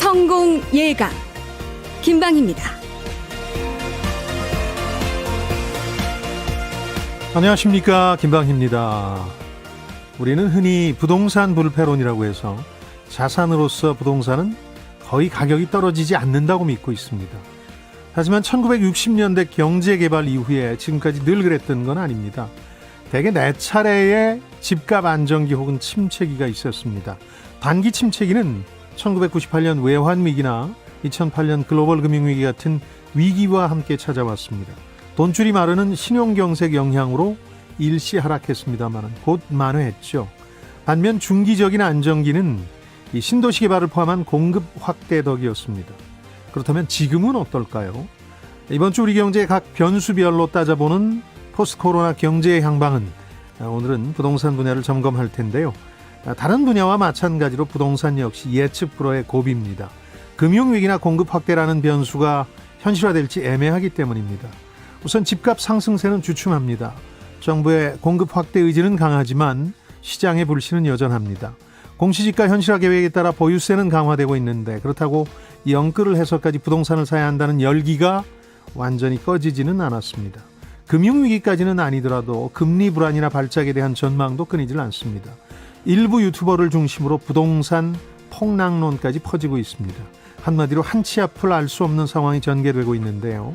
성공 예감 김방희입니다. 안녕하십니까, 김방희입니다. 우리는 흔히 부동산 불패론이라고 해서 자산으로서 부동산은 거의 가격이 떨어지지 않는다고 믿고 있습니다. 하지만 1960년대 경제개발 이후에 지금까지 늘 그랬던 건 아닙니다. 대개 4차례의 집값 안정기 혹은 침체기가 있었습니다. 단기 침체기는 1998년 외환위기나 2008년 글로벌 금융위기 같은 위기와 함께 찾아왔습니다. 돈줄이 마르는 신용경색 영향으로 일시 하락했습니다만 곧 만회했죠. 반면 중기적인 안정기는 이 신도시 개발을 포함한 공급 확대 덕이었습니다. 그렇다면 지금은 어떨까요? 이번 주 우리 경제의 각 변수별로 따져보는 포스트 코로나 경제의 향방은 오늘은 부동산 분야를 점검할 텐데요. 다른 분야와 마찬가지로 부동산 역시 예측 불허의 고비입니다. 금융위기나 공급 확대라는 변수가 현실화될지 애매하기 때문입니다. 우선 집값 상승세는 주춤합니다. 정부의 공급 확대 의지는 강하지만 시장의 불신은 여전합니다. 공시지가 현실화 계획에 따라 보유세는 강화되고 있는데 그렇다고 영끌을 해서까지 부동산을 사야 한다는 열기가 완전히 꺼지지는 않았습니다. 금융위기까지는 아니더라도 금리 불안이나 발작에 대한 전망도 끊이질 않습니다. 일부 유튜버를 중심으로 부동산 폭락론까지 퍼지고 있습니다. 한마디로 한치 앞을 알 수 없는 상황이 전개되고 있는데요.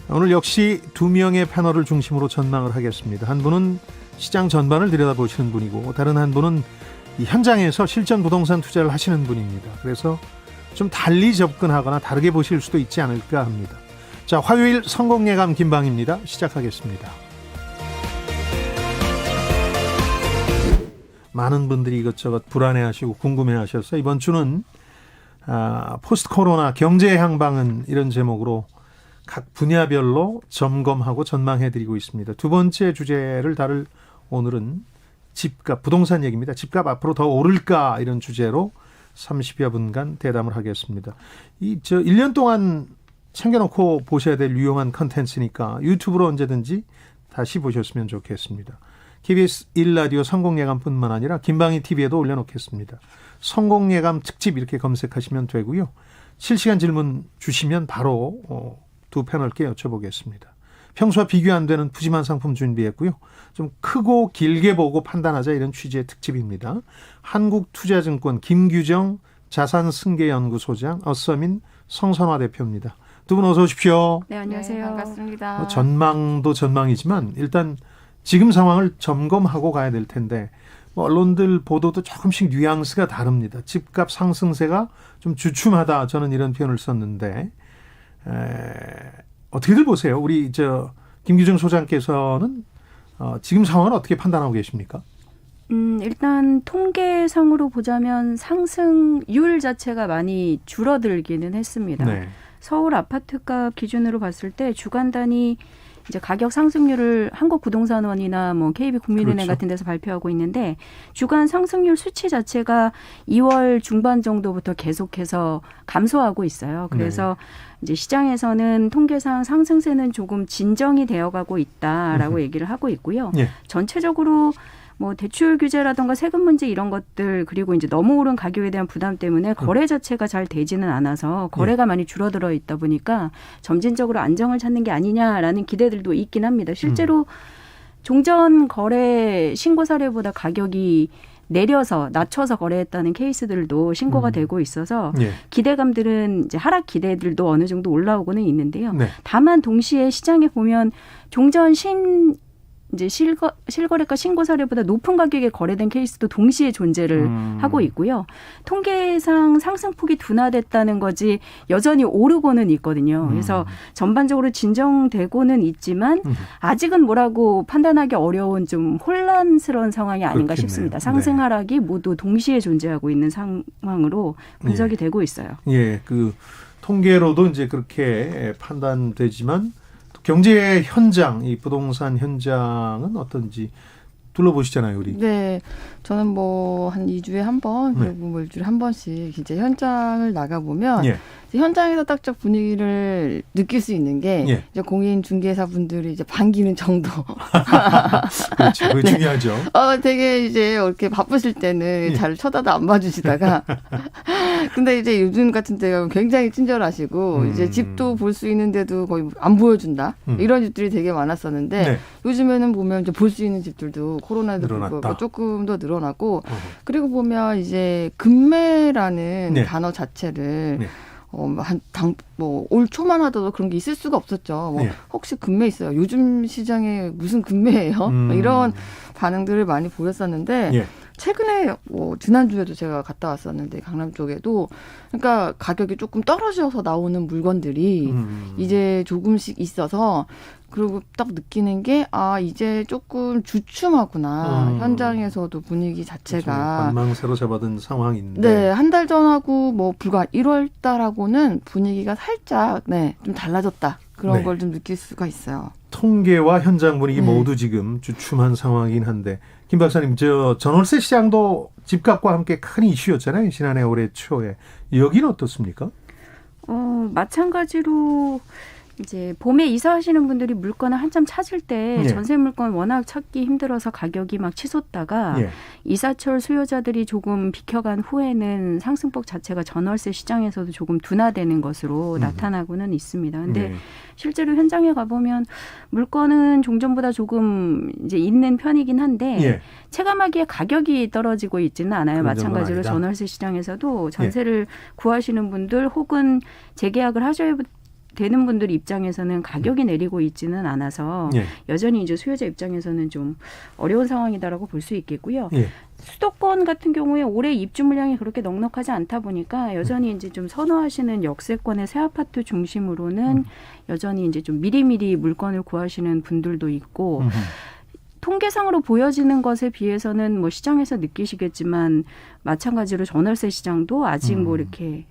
오늘 역시 2명의 패널을 중심으로 전망을 하겠습니다. 한 분은 시장 전반을 들여다보시는 분이고 다른 한 분은 이 현장에서 실전 부동산 투자를 하시는 분입니다. 그래서 좀 달리 접근하거나 다르게 보실 수도 있지 않을까 합니다. 자, 화요일 성공예감 김방입니다. 시작하겠습니다. 많은 분들이 이것저것 불안해하시고 궁금해하셔서 이번 주는 포스트 코로나 경제의 향방은 이런 제목으로 각 분야별로 점검하고 전망해드리고 있습니다. 두 번째 주제를 다룰 오늘은 집값, 부동산 얘기입니다. 집값 앞으로 더 오를까 이런 주제로 30여 분간 대담을 하겠습니다. 1년 동안 챙겨놓고 보셔야 될 유용한 컨텐츠니까 유튜브로 언제든지 다시 보셨으면 좋겠습니다. KBS 1라디오 성공예감뿐만 아니라 김방희 TV에도 올려놓겠습니다. 성공예감 특집 이렇게 검색하시면 되고요. 실시간 질문 주시면 바로 두 패널께 여쭤보겠습니다. 평소와 비교 안 되는 푸짐한 상품 준비했고요. 좀 크고 길게 보고 판단하자 이런 취지의 특집입니다. 한국투자증권 김규정 자산승계연구소장, 어서민 성선화 대표입니다. 두 분 어서 오십시오. 네, 안녕하세요. 네, 반갑습니다. 전망도 전망이지만 일단 지금 상황을 점검하고 가야 될 텐데 언론들 보도도 조금씩 뉘앙스가 다릅니다. 집값 상승세가 좀 주춤하다. 저는 이런 표현을 썼는데 어떻게들 보세요? 우리 김규정 소장께서는 지금 상황을 어떻게 판단하고 계십니까? 일단 통계상으로 보자면 상승률 자체가 많이 줄어들기는 했습니다. 네. 서울 아파트값 기준으로 봤을 때 주간 단위 이제 가격 상승률을 한국부동산원이나 뭐 KB국민은행 그렇죠. 같은 데서 발표하고 있는데 주간 상승률 수치 자체가 2월 중반 정도부터 계속해서 감소하고 있어요. 그래서 이제 시장에서는 통계상 상승세는 조금 진정이 되어가고 있다라고 얘기를 하고 있고요. 예. 전체적으로 뭐 대출 규제라든가 세금 문제 이런 것들 그리고 이제 너무 오른 가격에 대한 부담 때문에 거래 자체가 잘 되지는 않아서 거래가 많이 줄어들어 있다 보니까 점진적으로 안정을 찾는 게 아니냐라는 기대들도 있긴 합니다. 실제로 종전 거래 신고 사례보다 가격이 내려서 낮춰서 거래했다는 케이스들도 신고가 되고 있어서 예. 기대감들은 이제 하락 기대들도 어느 정도 올라오고는 있는데요. 네. 다만 동시에 시장에 보면 종전 이제 실거래가 신고 사례보다 높은 가격에 거래된 케이스도 동시에 존재를 하고 있고요. 통계상 상승폭이 둔화됐다는 거지 여전히 오르고는 있거든요. 그래서 전반적으로 진정되고는 있지만 아직은 뭐라고 판단하기 어려운 좀 혼란스러운 상황이 아닌가 그렇겠네요. 싶습니다. 상승 하락이 모두 동시에 존재하고 있는 상황으로 분석이 되고 있어요. 예, 그 통계로도 이제 그렇게 판단되지만 경제 현장, 이 부동산 현장은 어떤지 둘러보시잖아요, 우리. 네, 저는 뭐 한 2주에 한 번, 네. 그리고 뭐 일주일에 한 번씩 이제 현장을 나가보면 예. 이제 현장에서 딱딱 분위기를 느낄 수 있는 게 예. 이제 공인 중개사 분들이 이제 반기는 정도. 그렇죠. 그게 네. 중요하죠. 되게 이제 이렇게 바쁘실 때는 예. 잘 쳐다도 안 봐주시다가 근데 이제 요즘 같은 때가 굉장히 친절하시고 이제 집도 볼 수 있는데도 거의 안 보여준다. 이런 집들이 되게 많았었는데 네. 요즘에는 보면 이제 볼 수 있는 집들도 코로나도 늘어났다. 불구하고 조금 더 늘어나고 어허. 그리고 보면 이제 금매라는 네. 단어 자체를 네. 올 초만 하더라도 그런 게 있을 수가 없었죠. 네. 혹시 금매 있어요? 요즘 시장에 무슨 금매예요? 이런 반응들을 많이 보였었는데 예. 최근에 지난주에도 제가 갔다 왔었는데 강남 쪽에도 그러니까 가격이 조금 떨어져서 나오는 물건들이 이제 조금씩 있어서 그리고 딱 느끼는 게 이제 조금 주춤하구나. 현장에서도 분위기 자체가 관망세로 잡아든 상황인데. 네, 한 달 전하고 불과 1월 달하고는 분위기가 살짝 좀 달라졌다. 그런 네. 걸 좀 느낄 수가 있어요. 통계와 현장 분위기 네. 모두 지금 주춤한 상황이긴 한데 김 박사님, 전월세 시장도 집값과 함께 큰 이슈였잖아요. 지난해 올해 초에. 여기는 어떻습니까? 마찬가지로 이제 봄에 이사하시는 분들이 물건을 한참 찾을 때 예. 전세 물건 워낙 찾기 힘들어서 가격이 막 치솟다가 예. 이사철 수요자들이 조금 비켜간 후에는 상승폭 자체가 전월세 시장에서도 조금 둔화되는 것으로 나타나고는 있습니다. 근데 네. 실제로 현장에 가보면 물건은 종전보다 조금 이제 있는 편이긴 한데 예. 체감하기에 가격이 떨어지고 있지는 않아요. 그런 정도는 마찬가지로 아니다. 전월세 시장에서도 전세를 구하시는 분들 혹은 재계약을 하셔야 되는 분들 입장에서는 가격이 내리고 있지는 않아서 예. 여전히 이제 수요자 입장에서는 좀 어려운 상황이다라고 볼 수 있겠고요. 예. 수도권 같은 경우에 올해 입주 물량이 그렇게 넉넉하지 않다 보니까 여전히 이제 좀 선호하시는 역세권의 새 아파트 중심으로는 여전히 이제 좀 미리미리 물건을 구하시는 분들도 있고 통계상으로 보여지는 것에 비해서는 시장에서 느끼시겠지만 마찬가지로 전월세 시장도 아직 이렇게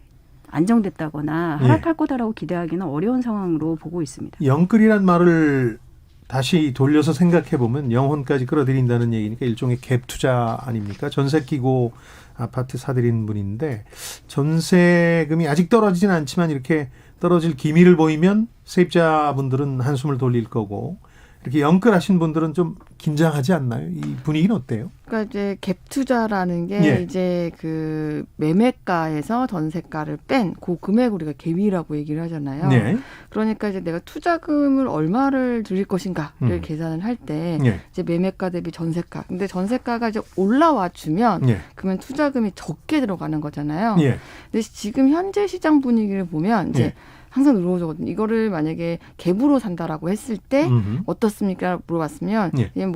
안정됐다거나 하락할 거다라고 기대하기는 어려운 상황으로 보고 있습니다. 영끌이란 말을 다시 돌려서 생각해 보면 영혼까지 끌어들인다는 얘기니까 일종의 갭 투자 아닙니까? 전세 끼고 아파트 사들인 분인데 전세금이 아직 떨어지진 않지만 이렇게 떨어질 기미를 보이면 세입자분들은 한숨을 돌릴 거고 이렇게 영끌하신 분들은 좀 긴장하지 않나요? 이 분위기는 어때요? 그러니까 이제 갭 투자라는 게 예. 이제 그 매매가에서 전세가를 뺀 그 금액 우리가 갭이라고 얘기를 하잖아요. 네. 그러니까 이제 내가 투자금을 얼마를 들일 것인가를 계산을 할 때 예. 이제 매매가 대비 전세가. 근데 전세가가 이제 올라와 주면 예. 그러면 투자금이 적게 들어가는 거잖아요. 예. 근데 지금 현재 시장 분위기를 보면 이제 예. 항상 물어보거든요. 이거를 만약에 갭으로 산다라고 했을 때 어떻습니까? 물어봤으면 예. 그냥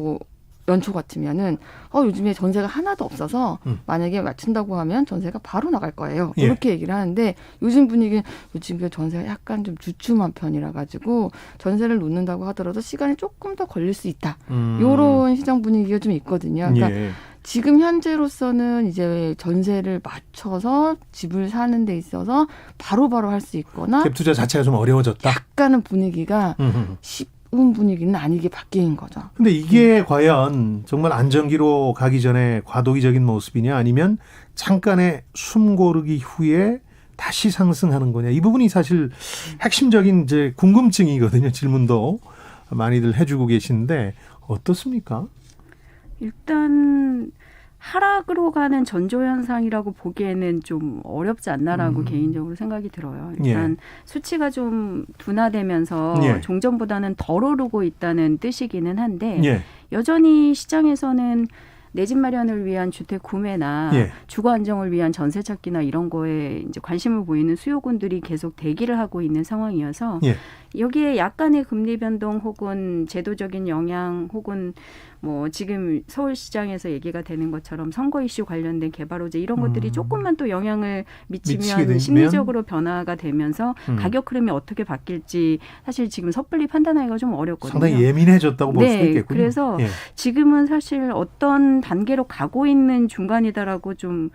연초 같으면은 요즘에 전세가 하나도 없어서 만약에 맞춘다고 하면 전세가 바로 나갈 거예요. 예. 이렇게 얘기를 하는데 요즘 분위기는 요즘 전세가 약간 좀 주춤한 편이라 가지고 전세를 놓는다고 하더라도 시간이 조금 더 걸릴 수 있다. 이런 시장 분위기가 좀 있거든요. 그러니까 예. 지금 현재로서는 이제 전세를 맞춰서 집을 사는 데 있어서 바로바로 할 수 있거나 갭 투자 자체가 좀 어려워졌다. 약간은 분위기가 쉬운 분위기는 아니게 바뀐 거죠. 근데 이게 과연 정말 안정기로 가기 전에 과도기적인 모습이냐 아니면 잠깐의 숨 고르기 후에 다시 상승하는 거냐. 이 부분이 사실 핵심적인 이제 궁금증이거든요. 질문도 많이들 해주고 계신데 어떻습니까? 일단 하락으로 가는 전조현상이라고 보기에는 좀 어렵지 않나라고 개인적으로 생각이 들어요. 일단 수치가 좀 둔화되면서 종전보다는 덜 오르고 있다는 뜻이기는 한데 여전히 시장에서는 내 집 마련을 위한 주택 구매나 주거 안정을 위한 전세 찾기나 이런 거에 이제 관심을 보이는 수요군들이 계속 대기를 하고 있는 상황이어서 여기에 약간의 금리 변동 혹은 제도적인 영향 혹은 지금 서울시장에서 얘기가 되는 것처럼 선거 이슈 관련된 개발 호재 이런 것들이 조금만 또 영향을 미치면 심리적으로 변화가 되면서 가격 흐름이 어떻게 바뀔지 사실 지금 섣불리 판단하기가 좀 어렵거든요. 상당히 예민해졌다고 볼 수도 있겠군요. 그래서 지금은 사실 어떤 단계로 가고 있는 중간이다라고 좀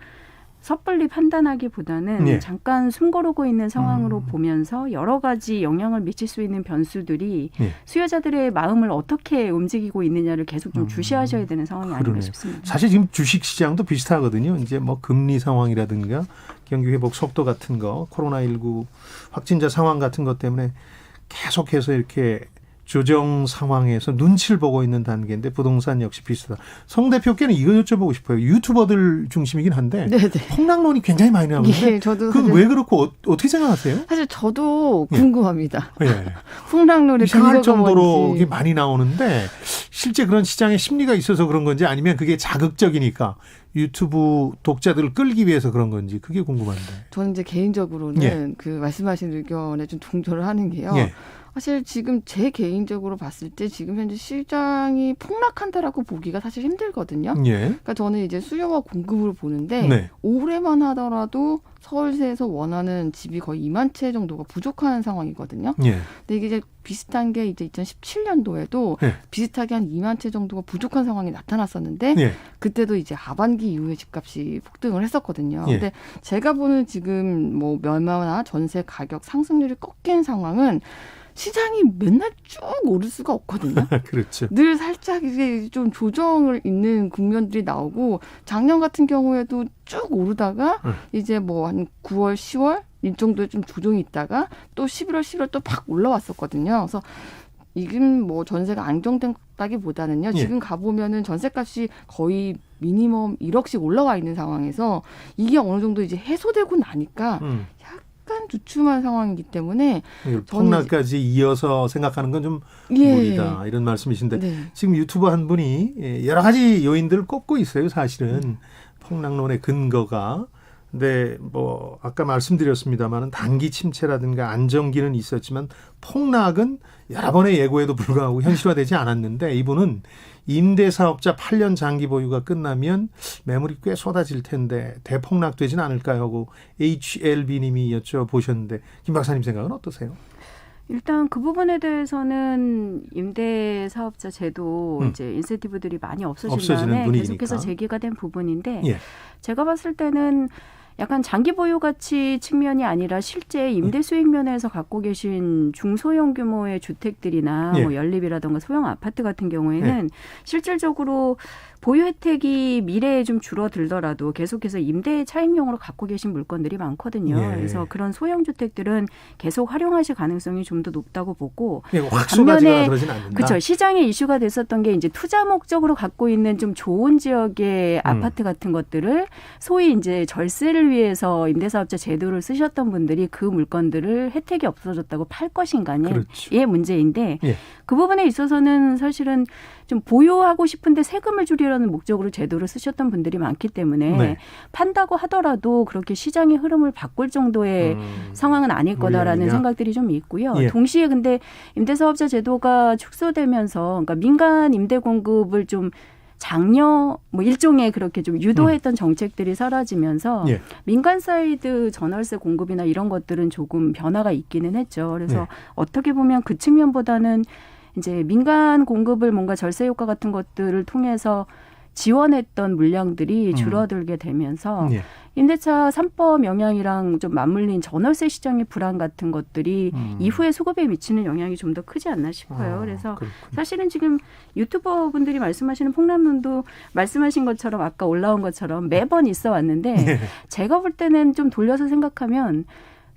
섣불리 판단하기보다는 잠깐 숨 고르고 있는 상황으로 보면서 여러 가지 영향을 미칠 수 있는 변수들이 수요자들의 마음을 어떻게 움직이고 있느냐를 계속 좀 주시하셔야 되는 상황이 아닌가 싶습니다. 사실 지금 주식 시장도 비슷하거든요. 이제 금리 상황이라든가 경기 회복 속도 같은 거, 코로나19 확진자 상황 같은 것 때문에 계속해서 이렇게 조정 상황에서 눈치를 보고 있는 단계인데 부동산 역시 비슷하다. 성 대표께는 이거 여쭤보고 싶어요. 유튜버들 중심이긴 한데 네네. 폭락론이 굉장히 많이 나오는데 예, 저도 그건 왜 그렇고 어떻게 생각하세요? 사실 저도 예. 궁금합니다. 예. 풍랑론의 이상할 근거가 정도로 뭔지. 이게 많이 나오는데 실제 그런 시장에 심리가 있어서 그런 건지 아니면 그게 자극적이니까 유튜브 독자들을 끌기 위해서 그런 건지 그게 궁금한데. 저는 이제 개인적으로는 예. 그 말씀하신 의견에 좀 동조를 하는 게요. 예. 사실 지금 제 개인적으로 봤을 때 지금 현재 시장이 폭락한다라고 보기가 사실 힘들거든요. 예. 그러니까 저는 이제 수요와 공급을 보는데 네. 올해만 하더라도 서울시에서 원하는 집이 거의 2만 채 정도가 부족한 상황이거든요. 예. 근데 이게 이제 비슷한 게 이제 2017년도에도 예. 비슷하게 한 2만 채 정도가 부족한 상황이 나타났었는데 예. 그때도 이제 하반기 이후에 집값이 폭등을 했었거든요. 예. 근데 제가 보는 지금 뭐 매매나 전세 가격 상승률이 꺾인 상황은 시장이 맨날 쭉 오를 수가 없거든요. 그렇죠. 늘 살짝 이제 좀 조정을 있는 국면들이 나오고 작년 같은 경우에도 쭉 오르다가 이제 뭐 한 9월, 10월 이 정도에 좀 조정이 있다가 또 11월, 12월 또 팍 올라왔었거든요. 그래서 지금 뭐 전세가 안정됐다기보다는요. 예. 지금 가보면은 전세값이 거의 미니멈 1억씩 올라와 있는 상황에서 이게 어느 정도 이제 해소되고 나니까 약간 주춤한 상황이기 때문에 폭락까지 이어서 생각하는 건 좀 예. 무리다 이런 말씀이신데 네. 지금 유튜버 한 분이 여러 가지 요인들을 꼽고 있어요. 사실은 폭락론의 근거가. 근데 뭐 아까 말씀드렸습니다마는 단기 침체라든가 안정기는 있었지만 폭락은 여러 번의 예고에도 불구하고 현실화되지 않았는데 이분은 임대사업자 8년 장기 보유가 끝나면 매물이 꽤 쏟아질 텐데 대폭락되진 않을까요 하고 HLB님이 여쭤보셨는데 김 박사님 생각은 어떠세요? 일단 그 부분에 대해서는 임대 사업자 제도 이제 인센티브들이 많이 없어진 다음에 분위기니까. 계속해서 제기가 된 부분인데 예. 제가 봤을 때는 약간 장기 보유 가치 측면이 아니라 실제 임대 수익 면에서 갖고 계신 중소형 규모의 주택들이나 예. 뭐 연립이라든가 소형 아파트 같은 경우에는 실질적으로 보유 혜택이 미래에 좀 줄어들더라도 계속해서 임대 차익용으로 갖고 계신 물건들이 많거든요. 예. 그래서 그런 소형 주택들은 계속 활용하실 가능성이 좀 더 높다고 보고 확 쏟아지거나 반면에 그러진 않는다. 그렇죠. 시장에 이슈가 됐었던 게 이제 투자 목적으로 갖고 있는 좀 좋은 지역의 아파트 같은 것들을 소위 이제 절세를 위해서 임대사업자 제도를 쓰셨던 분들이 그 물건들을 혜택이 없어졌다고 팔 것인가의 그렇죠. 문제인데 예. 그 부분에 있어서는 사실은 좀 보유하고 싶은데 세금을 줄이려는 목적으로 제도를 쓰셨던 분들이 많기 때문에 네. 판다고 하더라도 그렇게 시장의 흐름을 바꿀 정도의 상황은 아닐 거다라는 물량이냐? 생각들이 좀 있고요. 예. 동시에 근데 임대사업자 제도가 축소되면서 그러니까 민간 임대 공급을 좀 장려 뭐 일종의 그렇게 좀 유도했던 정책들이 사라지면서 예. 민간 사이드 전월세 공급이나 이런 것들은 조금 변화가 있기는 했죠. 그래서 네. 어떻게 보면 그 측면보다는 이제 민간 공급을 뭔가 절세 효과 같은 것들을 통해서 지원했던 물량들이 줄어들게 되면서 예. 임대차 3법 영향이랑 좀 맞물린 전월세 시장의 불안 같은 것들이 이후에 수급에 미치는 영향이 좀 더 크지 않나 싶어요. 그래서 그렇군요. 사실은 지금 유튜버 분들이 말씀하시는 폭락론도 말씀하신 것처럼 아까 올라온 것처럼 매번 있어 왔는데 예. 제가 볼 때는 좀 돌려서 생각하면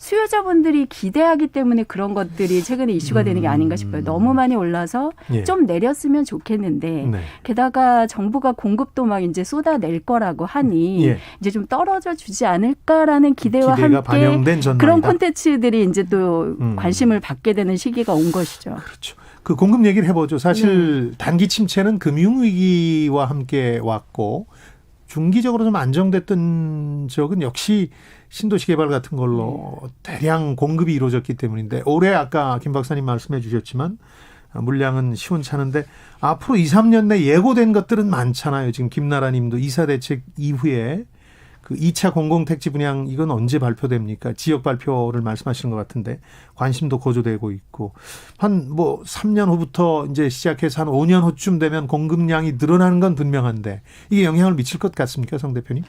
수요자분들이 기대하기 때문에 그런 것들이 최근에 이슈가 되는 게 아닌가 싶어요. 너무 많이 올라서 예. 좀 내렸으면 좋겠는데 네. 게다가 정부가 공급도 막 이제 쏟아낼 거라고 하니 예. 이제 좀 떨어져 주지 않을까라는 기대와 기대가 함께 반영된 전망이다. 그런 콘텐츠들이 이제 또 관심을 받게 되는 시기가 온 것이죠. 그렇죠. 그 공급 얘기를 해보죠. 사실 단기 침체는 금융위기와 함께 왔고 중기적으로 좀 안정됐던 적은 역시 신도시 개발 같은 걸로 대량 공급이 이루어졌기 때문인데 올해 아까 김 박사님 말씀해 주셨지만 물량은 시원찮은데 앞으로 2, 3년 내 예고된 것들은 많잖아요. 지금 김나라 님도 이사 대책 이후에 그 2차 공공택지 분양 이건 언제 발표됩니까? 지역 발표를 말씀하시는 것 같은데 관심도 고조되고 있고 한 뭐 3년 후부터 이제 시작해서 한 5년 후쯤 되면 공급량이 늘어나는 건 분명한데 이게 영향을 미칠 것 같습니까, 성 대표님?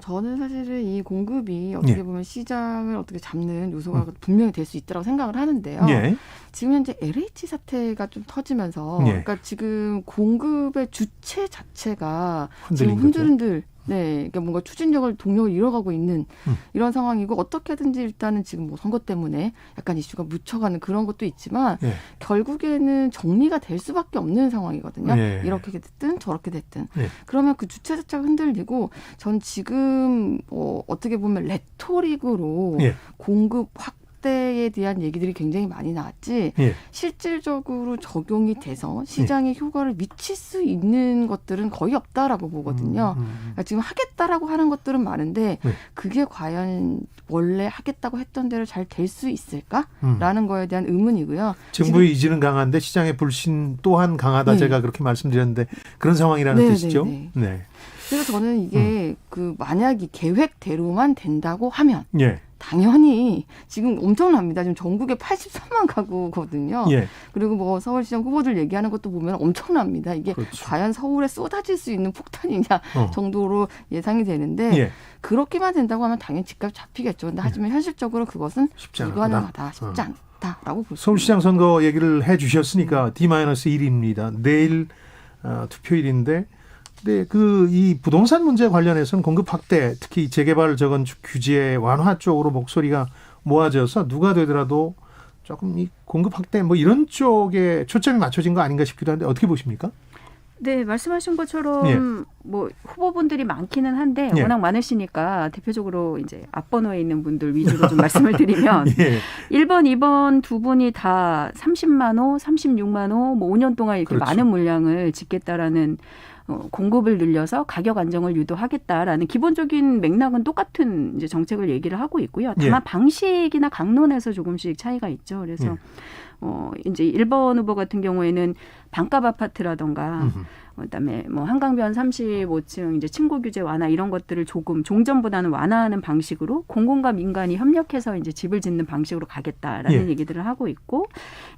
저는 사실은 이 공급이 어떻게 보면 시장을 어떻게 잡는 요소가 분명히 될 수 있다고 생각을 하는데요. 예. 지금 현재 LH 사태가 좀 터지면서 예. 그러니까 지금 공급의 주체 자체가 흔들린 지금 흔들흔들 네, 그러니까 뭔가 추진력을 동력을 잃어가고 있는 이런 상황이고 어떻게든지 일단은 지금 뭐 선거 때문에 약간 이슈가 묻혀가는 그런 것도 있지만 예. 결국에는 정리가 될 수밖에 없는 상황이거든요. 예. 이렇게 됐든 저렇게 됐든 예. 그러면 그 주체 자체가 흔들리고 전 지금 어떻게 보면 레토릭으로 예. 공급 확대에 대한 얘기들이 굉장히 많이 나왔지 예. 실질적으로 적용이 돼서 시장에 효과를 미칠 수 있는 것들은 거의 없다라고 보거든요. 그러니까 지금 하겠다라고 하는 것들은 많은데 네. 그게 과연 원래 하겠다고 했던 대로 잘 될 수 있을까라는 거에 대한 의문이고요. 정부의 의지는 강한데 시장의 불신 또한 강하다. 네. 제가 그렇게 말씀드렸는데 그런 상황이라는 네, 뜻이죠. 네, 네. 그래서 저는 이게 그 만약 이 계획대로만 된다고 하면 예. 당연히 지금 엄청납니다. 지금 전국에 83만 가구거든요. 예. 그리고 뭐 서울시장 후보들 얘기하는 것도 보면 엄청납니다. 이게 그렇죠. 과연 서울에 쏟아질 수 있는 폭탄이냐 정도로 예상이 되는데 예. 그렇게만 된다고 하면 당연히 집값 잡히겠죠. 근데 하지만 현실적으로 그것은 쉽지 않다. 불가능하다. 쉽지 않다라고 볼 수 서울시장 있습니다. 선거 얘기를 해 주셨으니까 D-1입니다. 내일 투표일인데 네, 이 부동산 문제 관련해서는 공급 확대, 특히 재개발 재건축 규제 완화 쪽으로 목소리가 모아져서 누가 되더라도 조금 이 공급 확대 뭐 이런 쪽에 초점이 맞춰진 거 아닌가 싶기도 한데 어떻게 보십니까? 네, 말씀하신 것처럼 예. 뭐 후보분들이 많기는 한데 예. 워낙 많으시니까 대표적으로 이제 앞번호에 있는 분들 위주로 좀 말씀을 드리면 예. 1번, 2번 두 분이 다 30만 호, 36만 호, 뭐 5년 동안 이렇게 그렇죠. 많은 물량을 짓겠다라는 공급을 늘려서 가격 안정을 유도하겠다라는 기본적인 맥락은 똑같은 이제 정책을 얘기를 하고 있고요. 다만 예. 방식이나 강론에서 조금씩 차이가 있죠. 그래서 이제 1번 후보 같은 경우에는 반값 아파트라던가 그다음에 뭐 한강변 35층 이제 층고 규제 완화 이런 것들을 조금 종전보다는 완화하는 방식으로 공공과 민간이 협력해서 이제 집을 짓는 방식으로 가겠다라는 예. 얘기들을 하고 있고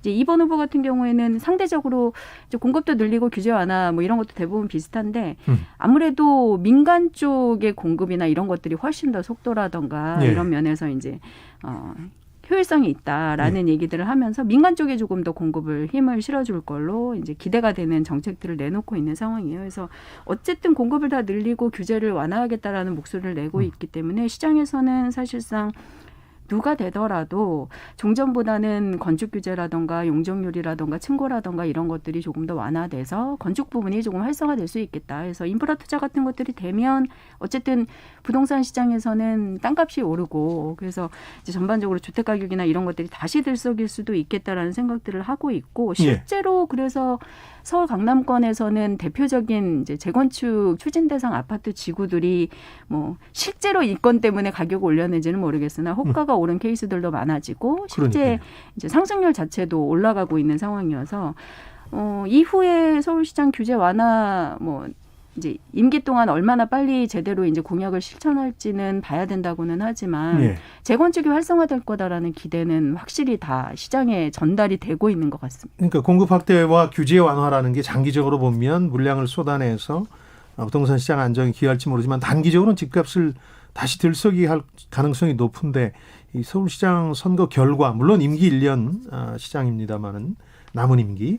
이제 2번 후보 같은 경우에는 상대적으로 이제 공급도 늘리고 규제 완화 뭐 이런 것도 대부분 비슷한데 아무래도 민간 쪽의 공급이나 이런 것들이 훨씬 더 속도라던가 예. 이런 면에서 이제 효율성이 있다라는 얘기들을 하면서 민간 쪽에 조금 더 공급을 힘을 실어줄 걸로 이제 기대가 되는 정책들을 내놓고 있는 상황이에요. 그래서 어쨌든 공급을 다 늘리고 규제를 완화하겠다라는 목소리를 내고 있기 때문에 시장에서는 사실상 누가 되더라도 종전보다는 건축 규제라든가 용적률이라든가 층고라든가 이런 것들이 조금 더 완화돼서 건축 부분이 조금 활성화될 수 있겠다. 그래서 인프라 투자 같은 것들이 되면 어쨌든 부동산 시장에서는 땅값이 오르고 그래서 이제 전반적으로 주택 가격이나 이런 것들이 다시 들썩일 수도 있겠다라는 생각들을 하고 있고 실제로 그래서 서울 강남권에서는 대표적인 이제 재건축 추진 대상 아파트 지구들이 뭐 실제로 이건 때문에 가격을 올렸는지는 모르겠으나 호가가 오른 케이스들도 많아지고 실제 그러니까요. 이제 상승률 자체도 올라가고 있는 상황이어서 이후에 서울시장 규제 완화 뭐 이제 임기 동안 얼마나 빨리 제대로 이제 공약을 실천할지는 봐야 된다고는 하지만 예. 재건축이 활성화될 거다라는 기대는 확실히 다 시장에 전달이 되고 있는 것 같습니다. 그러니까 공급 확대와 규제 완화라는 게 장기적으로 보면 물량을 쏟아내서 부동산 시장 안정에 기여할지 모르지만 단기적으로는 집값을 다시 들썩이 할 가능성이 높은데 이 서울시장 선거 결과 물론 임기 1년 시장입니다마는 남은 임기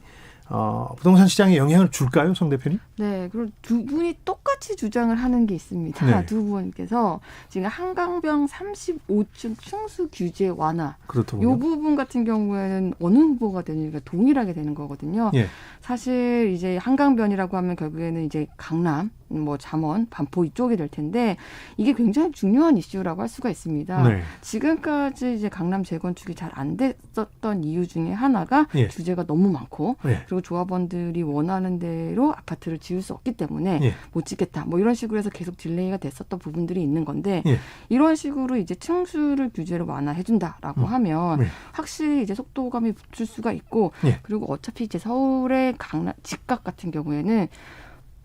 부동산 시장에 영향을 줄까요, 송 대표님? 네, 그리고 두 분이 똑같이 주장을 하는 게 있습니다. 네. 두 분께서 지금 한강변 35층 층수 규제 완화. 그렇더군요. 이 부분 같은 경우에는 어느 후보가 되니까 동일하게 되는 거거든요. 예. 사실 이제 한강변이라고 하면 결국에는 이제 강남, 뭐 잠원, 반포 이쪽이 될 텐데 이게 굉장히 중요한 이슈라고 할 수가 있습니다. 네. 지금까지 이제 강남 재건축이 잘 안 됐었던 이유 중에 하나가 예. 규제가 너무 많고 예. 그리고 조합원들이 원하는 대로 아파트를 지을 수 없기 때문에 예. 못 짓겠다. 뭐 이런 식으로 해서 계속 딜레이가 됐었던 부분들이 있는 건데 예. 이런 식으로 이제 층수를 규제를 완화해준다라고 하면 네. 확실히 이제 속도감이 붙을 수가 있고 예. 그리고 어차피 이제 서울의 강남 집값 같은 경우에는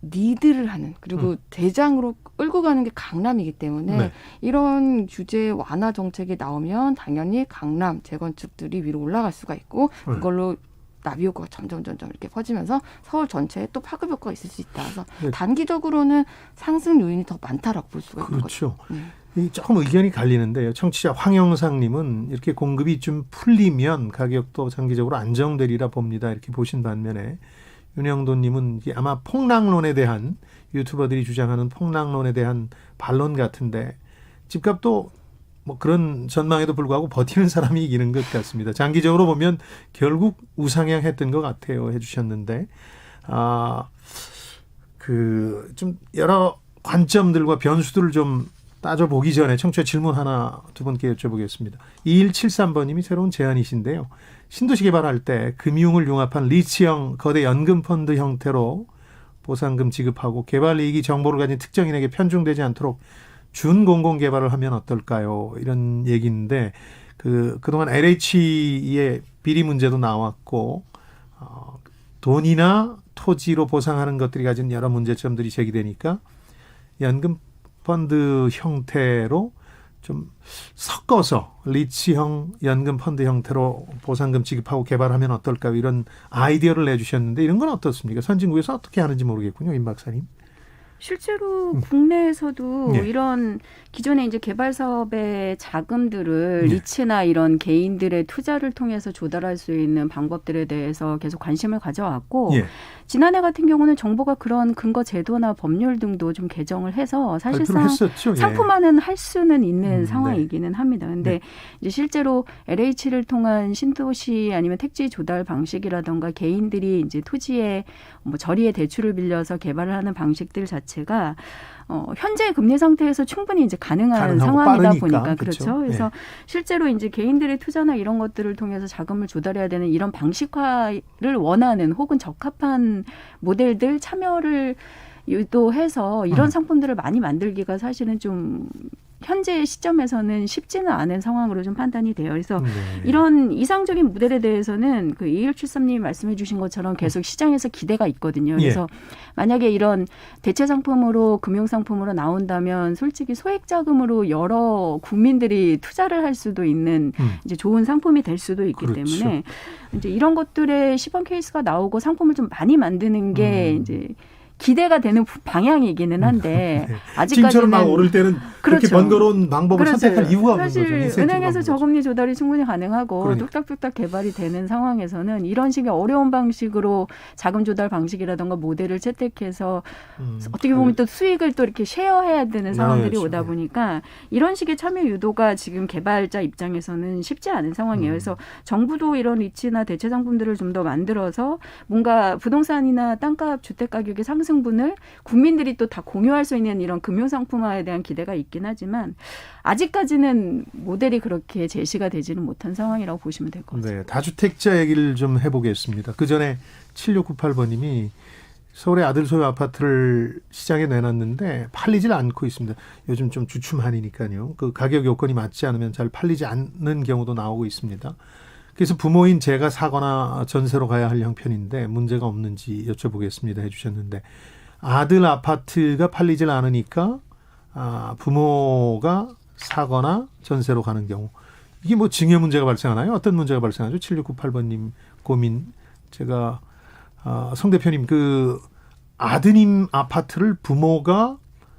리드를 하는 그리고 대장으로 끌고 가는 게 강남이기 때문에 네. 이런 규제 완화 정책이 나오면 당연히 강남 재건축들이 위로 올라갈 수가 있고 그걸로 나비 효과가 점점 이렇게 퍼지면서 서울 전체에 또 파급 효과가 있을 수 있다. 그래서 네. 단기적으로는 상승 요인이 더 많다라고 볼 수가 있는 그렇죠. 거죠. 네. 이 조금 의견이 갈리는데요. 청취자 황영상님은 이렇게 공급이 좀 풀리면 가격도 장기적으로 안정되리라 봅니다. 이렇게 보신 반면에 윤영도님은 이게 아마 폭락론에 대한 유튜버들이 주장하는 폭락론에 대한 반론 같은데 집값도 뭐 그런 전망에도 불구하고 버티는 사람이 이기는 것 같습니다. 장기적으로 보면 결국 우상향했던 것 같아요. 해주셨는데 그 좀 여러 관점들과 변수들을 좀 따져보기 전에 청취자 질문 하나 두 분께 여쭤보겠습니다. 2173번님이 새로운 제안이신데요. 신도시 개발할 때 금융을 융합한 리츠형 거대 연금펀드 형태로 보상금 지급하고 개발 이익이 정보를 가진 특정인에게 편중되지 않도록 준공공개발을 하면 어떨까요? 이런 얘기인데 그동안 LH의 비리 문제도 나왔고 돈이나 토지로 보상하는 것들이 가진 여러 문제점들이 제기되니까 연금펀드 형태로 좀 섞어서 리츠형 연금펀드 형태로 보상금 지급하고 개발하면 어떨까 이런 아이디어를 내주셨는데 이런 건 어떻습니까? 선진국에서 어떻게 하는지 모르겠군요. 임 박사님. 실제로 국내에서도 예. 이런 기존의 이제 개발 사업의 자금들을 예. 리츠나 이런 개인들의 투자를 통해서 조달할 수 있는 방법들에 대해서 계속 관심을 가져왔고 예. 지난해 같은 경우는 정부가 그런 근거 제도나 법률 등도 좀 개정을 해서 사실상 했었죠. 예. 상품화는 할 수는 있는 네. 상황이기는 합니다. 근데 네. 이제 실제로 LH를 통한 신도시 아니면 택지 조달 방식이라던가 개인들이 이제 토지에 뭐 저리에 대출을 빌려서 개발을 하는 방식들 자체가 현재 금리 상태에서 충분히 이제 가능한 상황이다 빠르니까, 보니까 그렇죠. 그렇죠. 그래서 네. 실제로 이제 개인들의 투자나 이런 것들을 통해서 자금을 조달해야 되는 이런 방식화를 원하는 혹은 적합한 모델들 참여를 유도해서 이런 상품들을 많이 만들기가 사실은 좀 현재 시점에서는 쉽지는 않은 상황으로 좀 판단이 돼요. 그래서 네. 이런 이상적인 모델에 대해서는 그 2173님이 말씀해 주신 것처럼 계속 시장에서 기대가 있거든요. 그래서 만약에 이런 대체 상품으로 금융 상품으로 나온다면 솔직히 소액 자금으로 여러 국민들이 투자를 할 수도 있는 이제 좋은 상품이 될 수도 있기 그렇죠. 때문에 이제 이런 것들의 시범 케이스가 나오고 상품을 좀 많이 만드는 게 이제 기대가 되는 방향이기는 한데 네. 아직까지는 징처럼 막 오를 때는 그렇게 그렇죠. 번거로운 방법을 그렇죠. 선택할 이유가 없는 사실 거죠. 인센티브가 은행에서 없는 거죠. 저금리 조달이 충분히 가능하고 그러니까. 뚝딱뚝딱 개발이 되는 상황에서는 이런 식의 어려운 방식으로 자금 조달 방식이라든가 모델을 채택해서 어떻게 보면 또 수익을 또 이렇게 쉐어해야 되는 상황들이 나눠야죠. 오다 보니까 이런 식의 참여 유도가 지금 개발자 입장에서는 쉽지 않은 상황이에요. 그래서 정부도 이런 리츠나 대체 상품들을 좀 더 만들어서 뭔가 부동산이나 땅값, 주택 가격의 상승분을 국민들이 또 다 공유할 수 있는 이런 금융상품화에 대한 기대가 있긴 하지만 아직까지는 모델이 그렇게 제시가 되지는 못한 상황이라고 보시면 될 것 같습니다. 네, 다주택자 얘기를 좀 해보겠습니다. 그 전에 7698번님이 서울의 아들 소유 아파트를 시장에 내놨는데 팔리질 않고 있습니다. 요즘 좀 주춤하니까요. 그 가격 요건이 맞지 않으면 잘 팔리지 않는 경우도 나오고 있습니다. 그래서 부모인 제가 사거나 전세로 가야 할 형편인데 문제가 없는지 여쭤보겠습니다 해주셨는데 아들 아파트가 팔리질 않으니까 부모가 사거나 전세로 가는 경우 이게 뭐 증여 문제가 발생하나요? 어떤 문제가 발생하죠? 7698번님 고민 제가 성 대표님 그 아드님 아파트를 부모가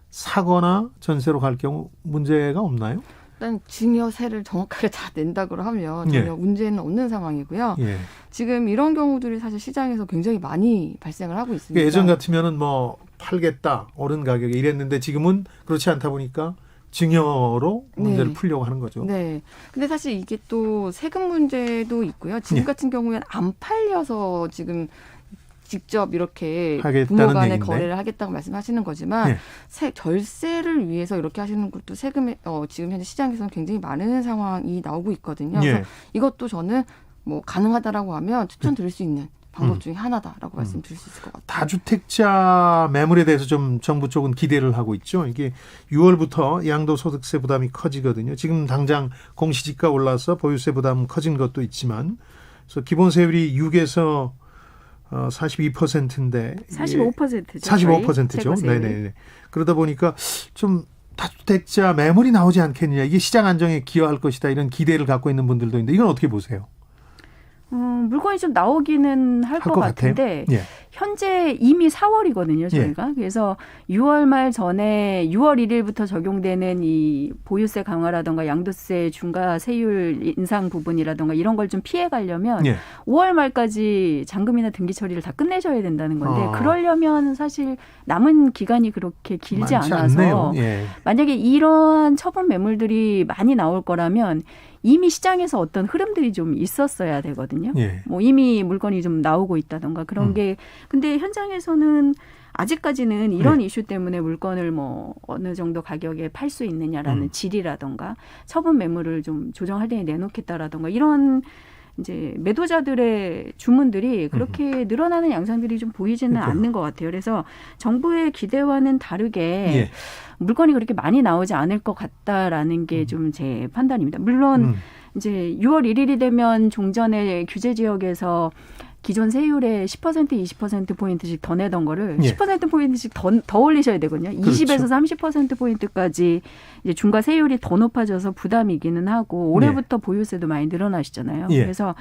사거나 전세로 갈 경우 문제가 없나요? 일단 증여세를 정확하게 다 낸다고 하면 전혀 문제는 없는 상황이고요. 예. 지금 이런 경우들이 사실 시장에서 굉장히 많이 발생을 하고 있습니다. 그러니까 예전 같으면은 뭐 팔겠다 오른 가격에 이랬는데 지금은 그렇지 않다 보니까 증여로 문제를 풀려고 하는 거죠. 네. 근데 사실 이게 또 세금 문제도 있고요. 지금 같은 경우에는 안 팔려서 지금 직접 이렇게 부모 간에 얘기인데. 거래를 하겠다고 말씀하시는 거지만 절세를 위해서 이렇게 하시는 것도 세금에 지금 현재 시장에서는 굉장히 많은 상황이 나오고 있거든요. 그래서 이것도 저는 뭐 가능하다라고 하면 추천드릴 수 있는 방법 중에 하나다라고 말씀드릴 수 있을 것 같아요. 다주택자 매물에 대해서 좀 정부 쪽은 기대를 하고 있죠. 이게 6월부터 양도소득세 부담이 커지거든요. 지금 당장 공시지가 올라서 보유세 부담 커진 것도 있지만 그래서 기본세율이 6에서 42%인데 45%죠. 45%죠. 네네. 그러다 보니까 좀 다주택자 매물이 나오지 않겠느냐. 이게 시장 안정에 기여할 것이다. 이런 기대를 갖고 있는 분들도 있는데 이건 어떻게 보세요? 물건이 좀 나오기는 할 것 같은데 예. 현재 이미 4월이거든요, 저희가. 그래서 6월 말 전에 6월 1일부터 적용되는 이 보유세 강화라든가 양도세 중과 세율 인상 부분이라든가 이런 걸 좀 피해 가려면 5월 말까지 잔금이나 등기 처리를 다 끝내셔야 된다는 건데 그러려면 사실 남은 기간이 그렇게 길지 않아서 만약에 이러한 처분 매물들이 많이 나올 거라면 이미 시장에서 어떤 흐름들이 좀 있었어야 되거든요. 뭐 이미 물건이 좀 나오고 있다던가 그런 게. 근데 현장에서는 아직까지는 이런 이슈 때문에 물건을 뭐 어느 정도 가격에 팔 수 있느냐라는 질이라던가 처분 매물을 좀 조정할 때 내놓겠다라던가 이런 이제 매도자들의 주문들이 그렇게 늘어나는 양상들이 좀 보이지는 않는 것 같아요. 그래서 정부의 기대와는 다르게 물건이 그렇게 많이 나오지 않을 것 같다라는 게 좀 제 판단입니다. 물론 이제 6월 1일이 되면 종전의 규제 지역에서 기존 세율에 10% 20%포인트씩 더 내던 거를 10%포인트씩 더 올리셔야 되거든요. 그렇죠. 20에서 30%포인트까지 이제 중과 세율이 더 높아져서 부담이기는 하고 올해부터 보유세도 많이 늘어나시잖아요. 그래서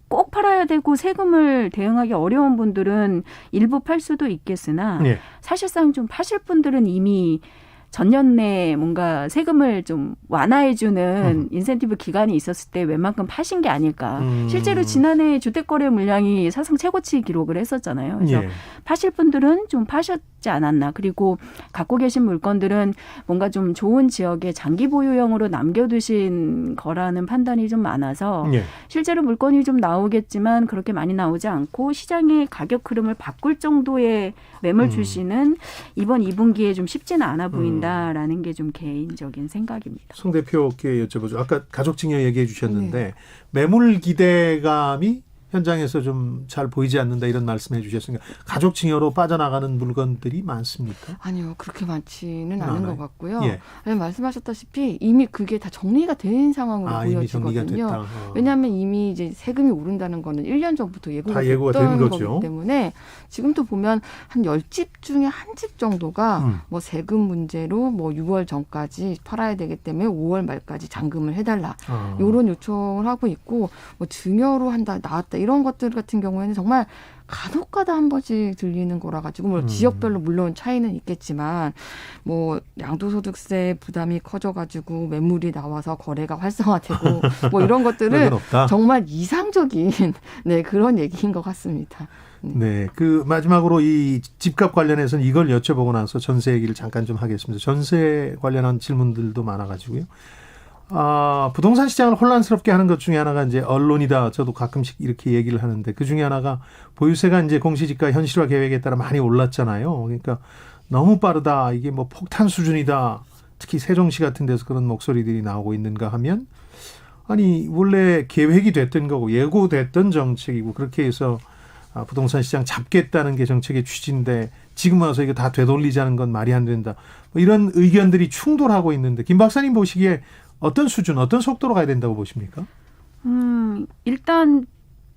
꼭 팔아야 되고 세금을 대응하기 어려운 분들은 일부 팔 수도 있겠으나 사실상 좀 파실 분들은 이미 전년 내에 뭔가 세금을 좀 완화해주는 인센티브 기간이 있었을 때 웬만큼 파신 게 아닐까. 실제로 지난해 주택거래 물량이 사상 최고치 기록을 했었잖아요. 그래서 파실 분들은 좀 파셨지 않았나. 그리고 갖고 계신 물건들은 뭔가 좀 좋은 지역에 장기 보유형으로 남겨두신 거라는 판단이 좀 많아서 실제로 물건이 좀 나오겠지만 그렇게 많이 나오지 않고 시장의 가격 흐름을 바꿀 정도의 매물 출시는 이번 2분기에 좀 쉽지는 않아 보인다라는 게 좀 개인적인 생각입니다. 송 대표께 여쭤보죠. 아까 가족증여 얘기해 주셨는데 매물 기대감이 현장에서 좀 잘 보이지 않는다 이런 말씀해 주셨으니까 가족증여로 빠져나가는 물건들이 많습니까? 아니요. 그렇게 많지는 않은 것 같고요. 말씀하셨다시피 이미 그게 다 정리가 된 상황으로 보여지거든요. 왜냐하면 이미 이제 세금이 오른다는 거는 1년 전부터 예고가 됐던 거기 때문에 지금도 보면 한 10집 중에 한 집 정도가 뭐 세금 문제로 뭐 6월 전까지 팔아야 되기 때문에 5월 말까지 잔금을 해달라. 이런 요청을 하고 있고 뭐 증여로 한다 나왔다 이런 것들 같은 경우에는 정말 간혹가다 한 번씩 들리는 거라 가지고 뭐 지역별로 물론 차이는 있겠지만 뭐 양도소득세 부담이 커져가지고 매물이 나와서 거래가 활성화되고 뭐 이런 것들은 정말 이상적인 그런 얘기인 것 같습니다. 네, 그 마지막으로 이 집값 관련해서는 이걸 여쭤보고 나서 전세 얘기를 잠깐 좀 하겠습니다. 전세 관련한 질문들도 많아가지고요. 부동산 시장을 혼란스럽게 하는 것 중에 하나가 이제 언론이다. 저도 가끔씩 이렇게 얘기를 하는데 그 중에 하나가 보유세가 이제 공시지가 현실화 계획에 따라 많이 올랐잖아요. 그러니까 너무 빠르다. 이게 뭐 폭탄 수준이다. 특히 세종시 같은 데서 그런 목소리들이 나오고 있는가 하면 아니 원래 계획이 됐던 거고 예고됐던 정책이고 그렇게 해서 부동산 시장 잡겠다는 게 정책의 취지인데 지금 와서 이거 다 되돌리자는 건 말이 안 된다. 뭐 이런 의견들이 충돌하고 있는데 김 박사님 보시기에 어떤 수준, 어떤 속도로 가야 된다고 보십니까? 일단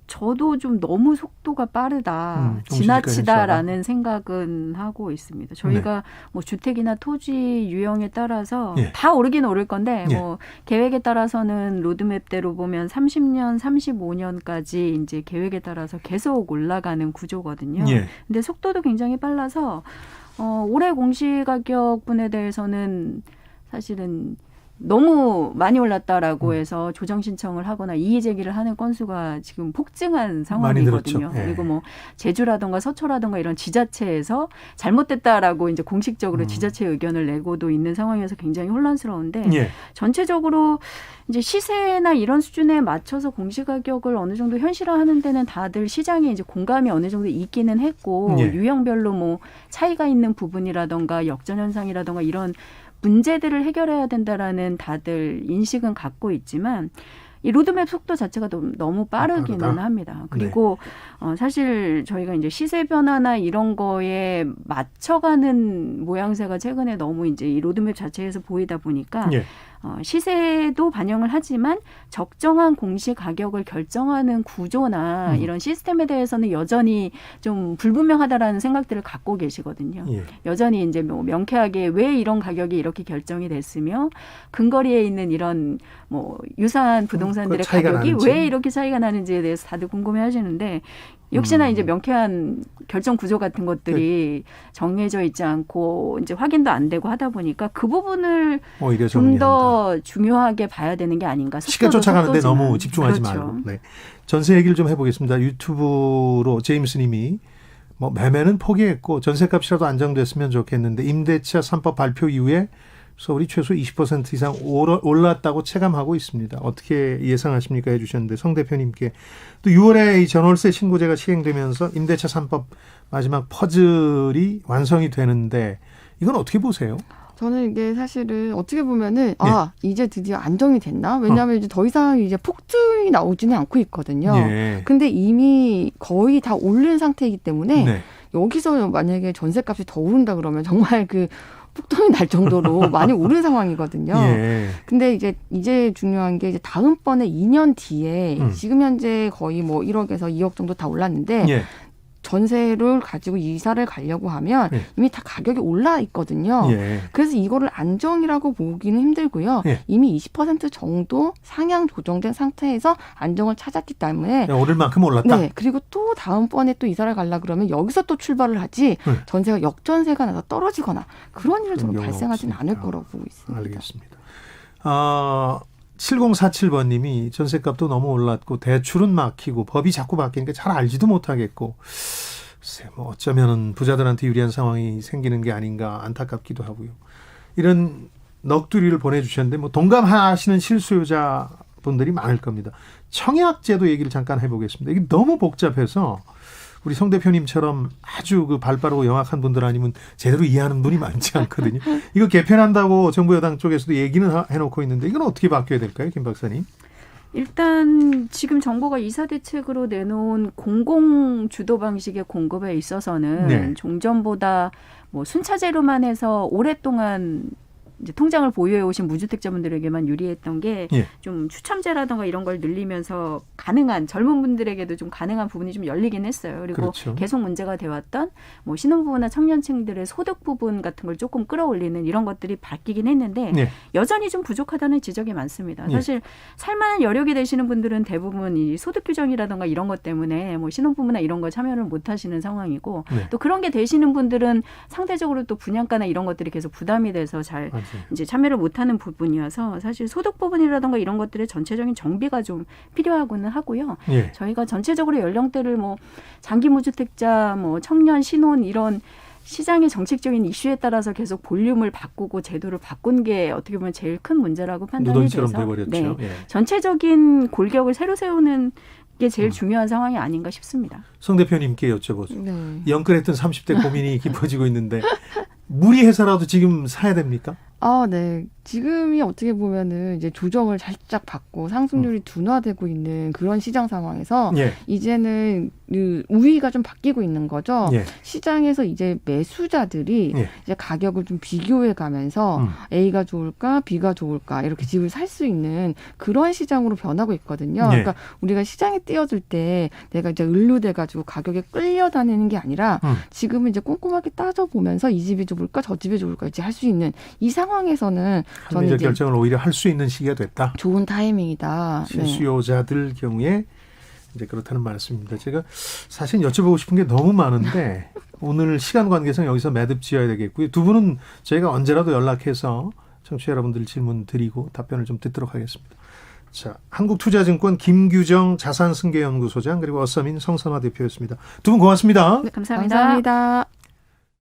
저도 좀 너무 속도가 빠르다, 지나치다라는 생각은 하고 있습니다. 저희가 뭐 주택이나 토지 유형에 따라서 다 오르긴 오를 건데 뭐 계획에 따라서는 로드맵대로 보면 30년, 35년까지 이제 계획에 따라서 계속 올라가는 구조거든요. 근데 속도도 굉장히 빨라서 올해 공시가격분에 대해서는 사실은 너무 많이 올랐다라고 해서 조정 신청을 하거나 이의 제기를 하는 건수가 지금 폭증한 상황이거든요. 그리고 뭐 제주라든가 서초라든가 이런 지자체에서 잘못됐다라고 이제 공식적으로 지자체 의견을 내고도 있는 상황이어서 굉장히 혼란스러운데 전체적으로 이제 시세나 이런 수준에 맞춰서 공시가격을 어느 정도 현실화하는 데는 다들 시장에 이제 공감이 어느 정도 있기는 했고 유형별로 뭐 차이가 있는 부분이라든가 역전 현상이라든가 이런 문제들을 해결해야 된다라는 다들 인식은 갖고 있지만 이 로드맵 속도 자체가 너무 빠르기는 합니다. 그리고 사실 저희가 이제 시세 변화나 이런 거에 맞춰가는 모양새가 최근에 너무 이제 이 로드맵 자체에서 보이다 보니까 시세도 반영을 하지만 적정한 공시 가격을 결정하는 구조나 이런 시스템에 대해서는 여전히 좀 불분명하다라는 생각들을 갖고 계시거든요. 예. 여전히 이제 뭐 명쾌하게 왜 이런 가격이 이렇게 결정이 됐으며 근거리에 있는 이런 뭐 유사한 부동산들의 그 차이가 가격이 나는지. 왜 이렇게 차이가 나는지에 대해서 다들 궁금해하시는데 역시나 이제 명쾌한 결정 구조 같은 것들이 정해져 있지 않고 이제 확인도 안 되고 하다 보니까 그 부분을 오히려 좀 정리한다. 더 중요하게 봐야 되는 게 아닌가. 시간 속도도 쫓아가는데 속도지만. 너무 집중하지 그렇죠. 말고. 네. 전세 얘기를 좀 해보겠습니다. 유튜브로 제임스 님이 뭐 매매는 포기했고 전세값이라도 안정됐으면 좋겠는데 임대차 3법 발표 이후에 서울이 최소 20% 이상 올랐다고 체감하고 있습니다. 어떻게 예상하십니까 해주셨는데 성 대표님께 또 6월에 이 전월세 신고제가 시행되면서 임대차 3법 마지막 퍼즐이 완성이 되는데 이건 어떻게 보세요? 저는 이게 사실은 어떻게 보면은 이제 드디어 안정이 됐나? 왜냐하면 이제 더 이상 이제 폭등이 나오지는 않고 있거든요. 예. 근데 이미 거의 다 오른 상태이기 때문에 네. 여기서 만약에 전세값이 더 오른다 그러면 정말 그 폭등이 날 정도로 많이 오른 상황이거든요. 예. 근데 이제 중요한 게 이제 다음번에 2년 뒤에 지금 현재 거의 뭐 1억에서 2억 정도 다 올랐는데 예. 전세를 가지고 이사를 가려고 하면 예. 이미 다 가격이 올라 있거든요. 예. 그래서 이거를 안정이라고 보기는 힘들고요. 예. 이미 20% 정도 상향 조정된 상태에서 안정을 찾았기 때문에 오를 만큼 올랐다. 네. 그리고 또 다음번에 또 이사를 가려 그러면 여기서 또 출발을 하지 네. 전세가 역전세가 나서 떨어지거나 그런 일은 저는 그런 경우는 발생하지는 않을 없으니까. 거라고 보고 있습니다. 알겠습니다. 7047번님이 전세값도 너무 올랐고 대출은 막히고 법이 자꾸 바뀌니까 잘 알지도 못하겠고 글쎄 뭐 어쩌면 부자들한테 유리한 상황이 생기는 게 아닌가 안타깝기도 하고요. 이런 넋두리를 보내주셨는데 뭐 동감하시는 실수요자 분들이 많을 겁니다. 청약제도 얘기를 잠깐 해보겠습니다. 이게 너무 복잡해서 우리 성 대표님처럼 아주 그 발빠르고 영악한 분들 아니면 제대로 이해하는 분이 많지 않거든요. 이거 개편한다고 정부 여당 쪽에서도 얘기는 해놓고 있는데 이건 어떻게 바뀌어야 될까요, 김 박사님? 일단 지금 정부가 이사 대책으로 내놓은 공공 주도 방식의 공급에 있어서는 네. 종전보다 뭐 순차제로만 해서 오랫동안 이제 통장을 보유해 오신 무주택자분들에게만 유리했던 게 좀 예. 추첨제라든가 이런 걸 늘리면서 가능한 젊은 분들에게도 좀 가능한 부분이 좀 열리긴 했어요. 그리고 그렇죠. 계속 문제가 돼왔던 뭐 신혼부부나 청년층들의 소득 부분 같은 걸 조금 끌어올리는 이런 것들이 바뀌긴 했는데 네. 여전히 좀 부족하다는 지적이 많습니다. 예. 사실 살만한 여력이 되시는 분들은 대부분 이 소득 규정이라든가 이런 것 때문에 뭐 신혼부부나 이런 거 참여를 못 하시는 상황이고 네. 또 그런 게 되시는 분들은 상대적으로 또 분양가나 이런 것들이 계속 부담이 돼서 잘 맞아요. 이제 참여를 못하는 부분이어서 사실 소득 부분이라든가 이런 것들의 전체적인 정비가 좀 필요하고는 하고요. 예. 저희가 전체적으로 연령대를 뭐 장기 무주택자, 뭐 청년, 신혼 이런 시장의 정책적인 이슈에 따라서 계속 볼륨을 바꾸고 제도를 바꾼 게 어떻게 보면 제일 큰 문제라고 판단이 누더기처럼 돼서 돼버렸죠. 예. 전체적인 골격을 새로 세우는 게 제일 중요한 상황이 아닌가 싶습니다. 성 대표님께 여쭤보죠. 네. 영끌했던 30대 고민이 깊어지고 있는데 무리해서라도 지금 사야 됩니까? 네. 지금이 어떻게 보면은 이제 조정을 살짝 받고 상승률이 둔화되고 있는 그런 시장 상황에서 예. 이제는 그 우위가 좀 바뀌고 있는 거죠. 예. 시장에서 이제 매수자들이 예. 이제 가격을 좀 비교해 가면서 A가 좋을까, B가 좋을까 이렇게 집을 살 수 있는 그런 시장으로 변하고 있거든요. 예. 그러니까 우리가 시장에 뛰어들 때 내가 이제 을류돼 가지고 가격에 끌려다니는 게 아니라 지금은 이제 꼼꼼하게 따져보면서 이 집이 좋을까, 저 집이 좋을까 이제 할 수 있는 이 상황에서는 저는 합리적 이제 결정을 오히려 할 수 있는 시기가 됐다. 좋은 타이밍이다. 네. 실수요자들 경우에 이제 그렇다는 말씀입니다. 제가 사실 여쭤보고 싶은 게 너무 많은데 오늘 시간 관계상 여기서 매듭 지어야 되겠고요. 두 분은 저희가 언제라도 연락해서 청취자 여러분들 질문 드리고 답변을 좀 듣도록 하겠습니다. 자, 한국투자증권 김규정 자산승계연구소장 그리고 어서민 성선화 대표였습니다. 두 분 고맙습니다. 감사합니다. 감사합니다.